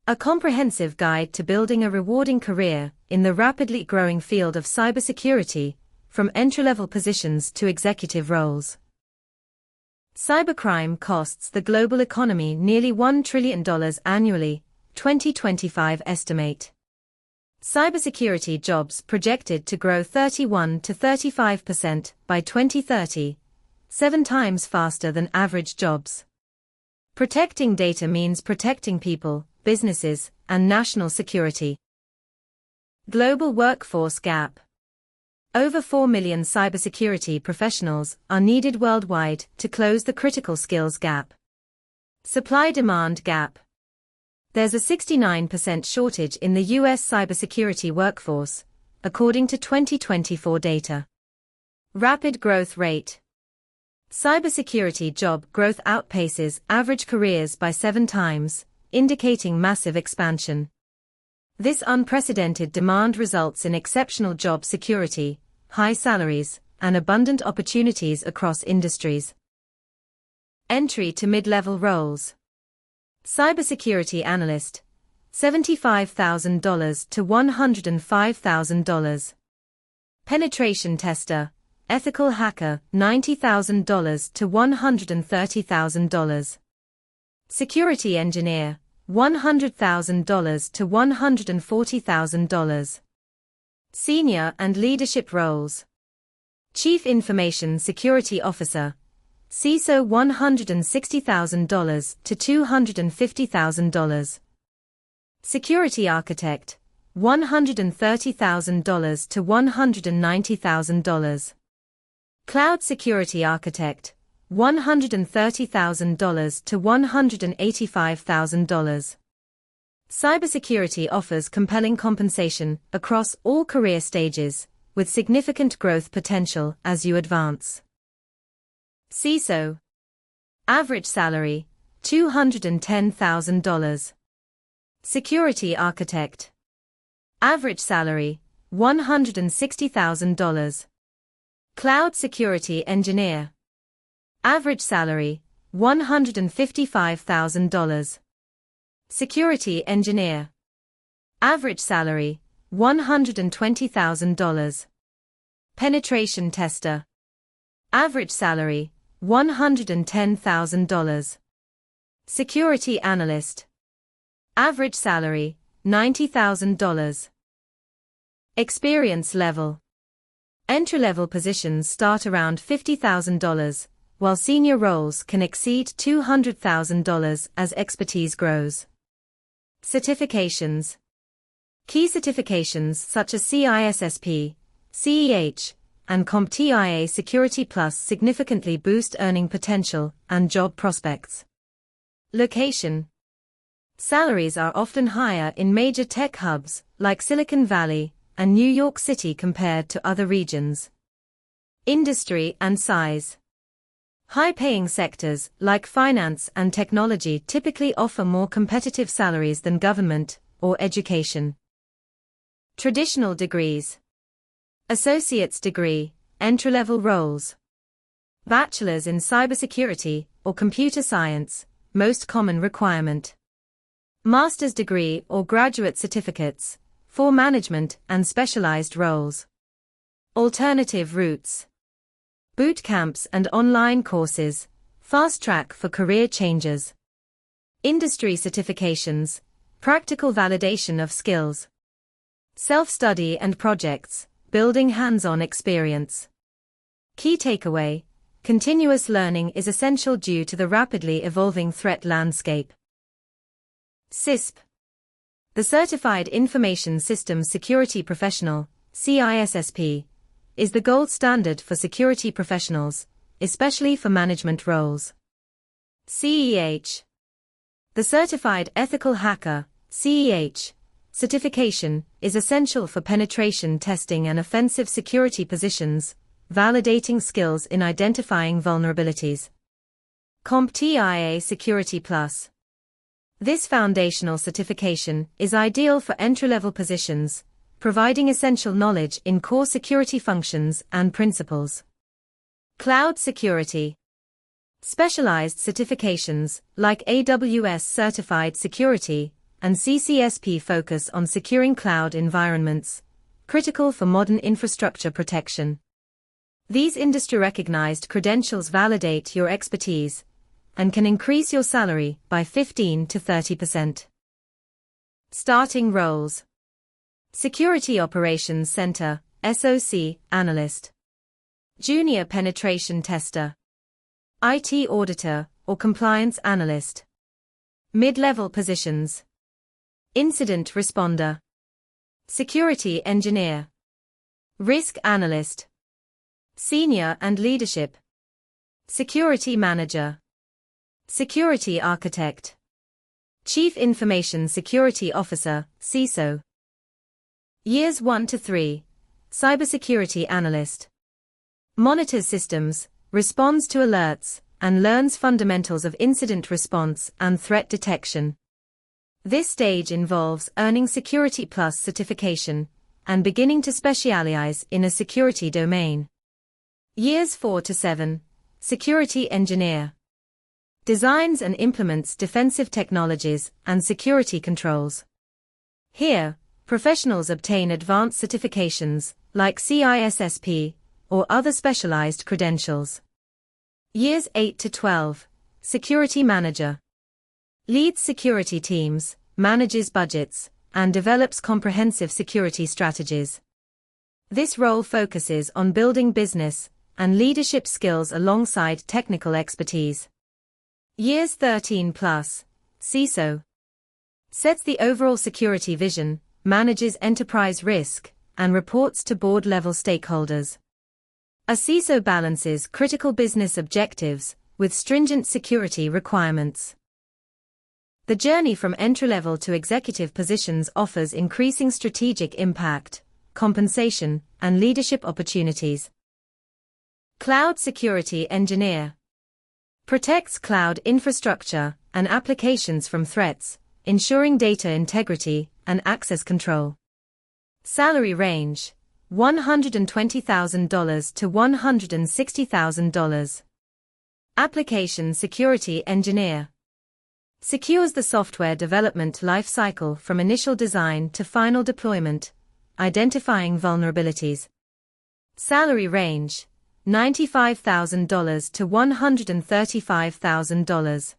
A comprehensive guide to building a rewarding career in the rapidly growing field of cybersecurity, from entry-level positions to executive roles. Cybercrime costs the global economy nearly $1 trillion annually, 2025 estimate. Cybersecurity jobs projected to grow 31 to 35% by 2030, 7 times faster than average jobs. Protecting data means protecting people, businesses, and national security. Global workforce gap. Over 4 million cybersecurity professionals are needed worldwide to close the critical skills gap. Supply-demand gap. There's a 69% shortage in the U.S. cybersecurity workforce, according to 2024 data. Rapid growth rate. Cybersecurity job growth outpaces average careers by 7 times, indicating massive expansion. This unprecedented demand results in exceptional job security, high salaries, and abundant opportunities across industries. Entry to mid-level roles. Cybersecurity analyst, $75,000 to $105,000. Penetration tester, ethical hacker, $90,000 to $130,000. Security engineer, $100,000 to $140,000. Senior and leadership roles. Chief Information Security Officer, CISO, $160,000 to $250,000. Security architect, $130,000 to $190,000. Cloud security architect, $130,000 to $185,000. Cybersecurity offers compelling compensation across all career stages, with significant growth potential as you advance. CISO. Average salary, $210,000. Security architect. Average salary, $160,000. Cloud security engineer. Average salary, $155,000. Security engineer. Average salary, $120,000. Penetration tester. Average salary, $110,000. Security analyst. Average salary, $90,000. Experience level. Entry-level positions start around $50,000, while senior roles can exceed $200,000 as expertise grows. Certifications. Key certifications such as CISSP, CEH, and CompTIA Security Plus significantly boost earning potential and job prospects. Location. Salaries are often higher in major tech hubs like Silicon Valley and New York City compared to other regions. Industry and size. High-paying sectors like finance and technology typically offer more competitive salaries than government or education. Traditional degrees. Associate's degree, entry-level roles. Bachelor's in cybersecurity or computer science, most common requirement. Master's degree or graduate certificates, for management and specialized roles. Alternative routes. Boot camps and online courses, fast track for career changes. Industry certifications, practical validation of skills. Self-study and projects, building hands-on experience. Key takeaway: continuous learning is essential due to the rapidly evolving threat landscape. CISP. The Certified Information Systems Security Professional, CISSP, is the gold standard for security professionals, especially for management roles. CEH. The Certified Ethical Hacker, CEH, certification is essential for penetration testing and offensive security positions, validating skills in identifying vulnerabilities. CompTIA Security Plus. This foundational certification is ideal for entry-level positions, providing essential knowledge in core security functions and principles. Cloud security. Specialized certifications, like AWS Certified Security, and CCSP focus on securing cloud environments, critical for modern infrastructure protection. These industry-recognized credentials validate your expertise and can increase your salary by 15 to 30%. Starting roles: Security Operations Center, SOC, Analyst. Junior Penetration Tester. IT Auditor or Compliance Analyst. Mid-level positions: Incident Responder. Security Engineer. Risk Analyst. Senior and Leadership. Security Manager. Security Architect. Chief Information Security Officer, CISO. Years 1 to 3. Cybersecurity Analyst. Monitors systems, responds to alerts, and learns fundamentals of incident response and threat detection. This stage involves earning Security Plus certification and beginning to specialize in a security domain. Years 4 to 7. Security Engineer. Designs and implements defensive technologies and security controls. Here, professionals obtain advanced certifications like CISSP or other specialized credentials. Years 8 to 12. Security Manager. Leads security teams, manages budgets, and develops comprehensive security strategies. This role focuses on building business and leadership skills alongside technical expertise. Years 13 plus. CISO. Sets the overall security vision, manages enterprise risk, and reports to board-level stakeholders. A CISO balances critical business objectives with stringent security requirements. The journey from entry-level to executive positions offers increasing strategic impact, compensation, and leadership opportunities. Cloud Security Engineer. Protects cloud infrastructure and applications from threats, ensuring data integrity and access control. Salary range: $120,000 to $160,000. Application Security Engineer. Secures the software development lifecycle from initial design to final deployment, identifying vulnerabilities. Salary range: $95,000 to $135,000.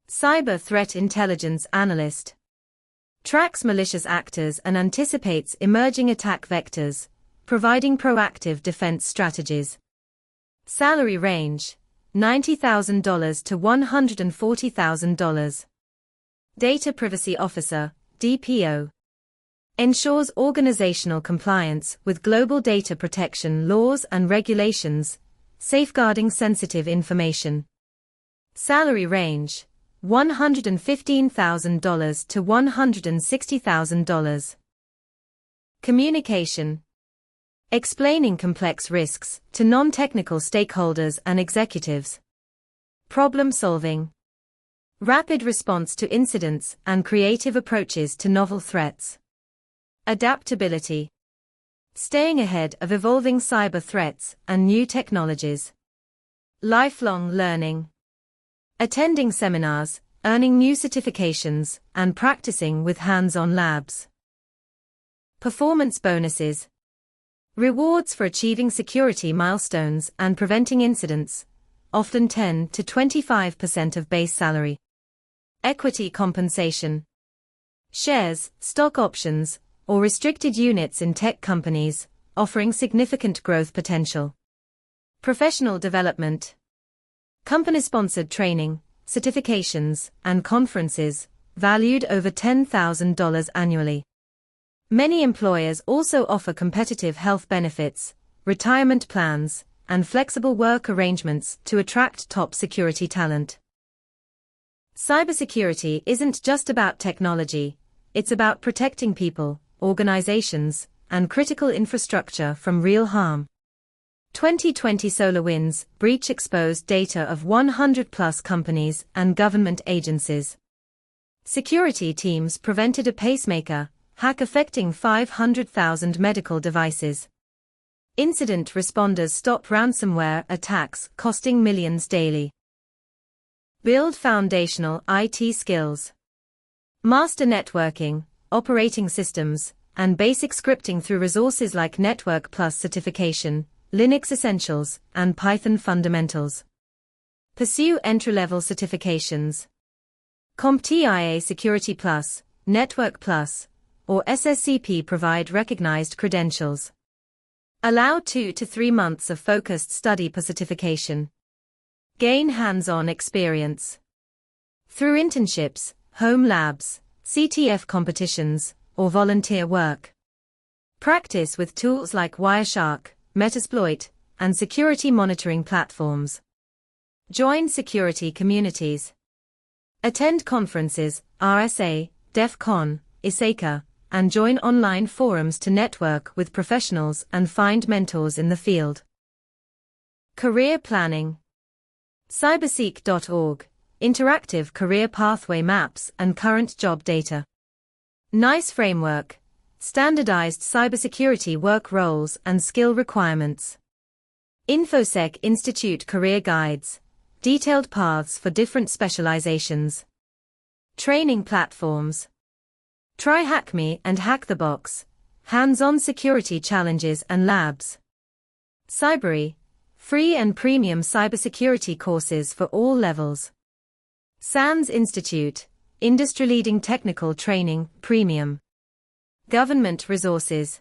Cyber Threat Intelligence Analyst. Tracks malicious actors and anticipates emerging attack vectors, providing proactive defense strategies. Salary range: $90,000 to $140,000. Data Privacy Officer, DPO. Ensures organizational compliance with global data protection laws and regulations, safeguarding sensitive information. Salary range: $115,000 to $160,000. Communication. Explaining complex risks to non-technical stakeholders and executives. Problem solving. Rapid response to incidents and creative approaches to novel threats. Adaptability. Staying ahead of evolving cyber threats and new technologies. Lifelong learning. Attending seminars, earning new certifications, and practicing with hands-on labs. Performance bonuses. Rewards for achieving security milestones and preventing incidents, often 10 to 25% of base salary. Equity compensation. Shares, stock options, or restricted units in tech companies, offering significant growth potential. Professional development. Company-sponsored training, certifications, and conferences, valued over $10,000 annually. Many employers also offer competitive health benefits, retirement plans, and flexible work arrangements to attract top security talent. Cybersecurity isn't just about technology, it's about protecting people, organizations, and critical infrastructure from real harm. 2020 SolarWinds breach exposed data of 100+ companies and government agencies. Security teams prevented a pacemaker hack affecting 500,000 medical devices. Incident responders stop ransomware attacks costing millions daily. Build foundational IT skills. Master networking, operating systems, and basic scripting through resources like Network Plus certification, Linux Essentials, and Python Fundamentals. Pursue entry-level certifications. CompTIA Security Plus, Network Plus, or SSCP provide recognized credentials. Allow 2 to 3 months of focused study per certification. Gain hands-on experience. Through internships, home labs, CTF competitions, or volunteer work. Practice with tools like Wireshark, Metasploit, and security monitoring platforms. Join security communities. Attend conferences, RSA, DEF CON, ISACA, and join online forums to network with professionals and find mentors in the field. Career planning. Cyberseek.org, interactive career pathway maps and current job data. NICE framework, standardized cybersecurity work roles and skill requirements. InfoSec Institute career guides, detailed paths for different specializations. Training platforms. Try HackMe and Hack the Box, hands-on security challenges and labs. Cybery, free and premium cybersecurity courses for all levels. SANS Institute, industry-leading technical training, premium. Government resources.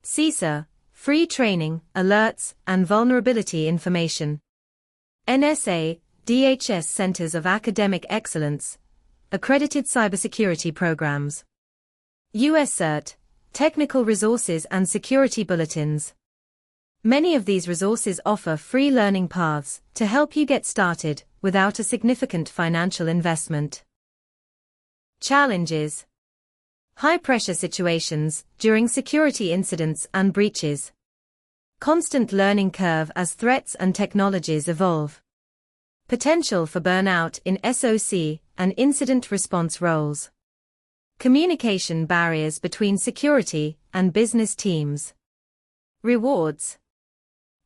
CISA, free training, alerts, and vulnerability information. NSA, DHS Centers of Academic Excellence, accredited cybersecurity programs. US CERT, technical resources and security bulletins. Many of these resources offer free learning paths to help you get started without a significant financial investment. Challenges. High-pressure situations during security incidents and breaches. Constant learning curve as threats and technologies evolve. Potential for burnout in SOC and incident response roles. Communication barriers between security and business teams. Rewards.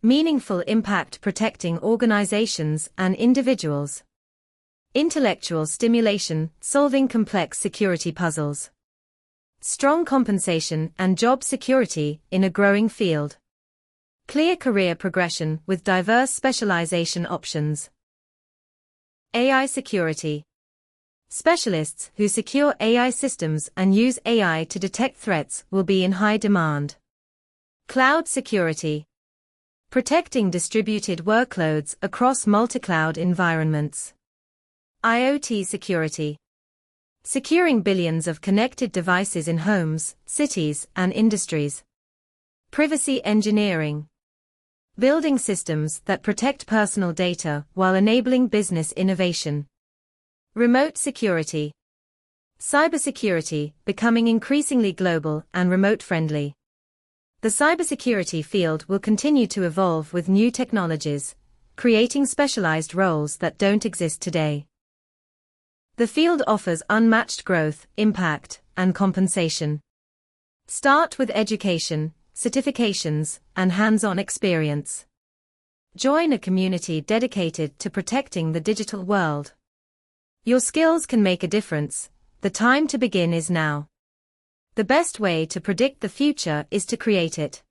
Meaningful impact protecting organizations and individuals. Intellectual stimulation, solving complex security puzzles. Strong compensation and job security in a growing field. Clear career progression with diverse specialization options. AI security. Specialists who secure AI systems and use AI to detect threats will be in high demand. Cloud security. Protecting distributed workloads across multi-cloud environments. IoT security. Securing billions of connected devices in homes, cities, and industries. Privacy engineering. Building systems that protect personal data while enabling business innovation. Remote security. Cybersecurity, becoming increasingly global and remote-friendly. The cybersecurity field will continue to evolve with new technologies, creating specialized roles that don't exist today. The field offers unmatched growth, impact, and compensation. Start with education, certifications, and hands-on experience. Join a community dedicated to protecting the digital world. Your skills can make a difference. The time to begin is now. The best way to predict the future is to create it.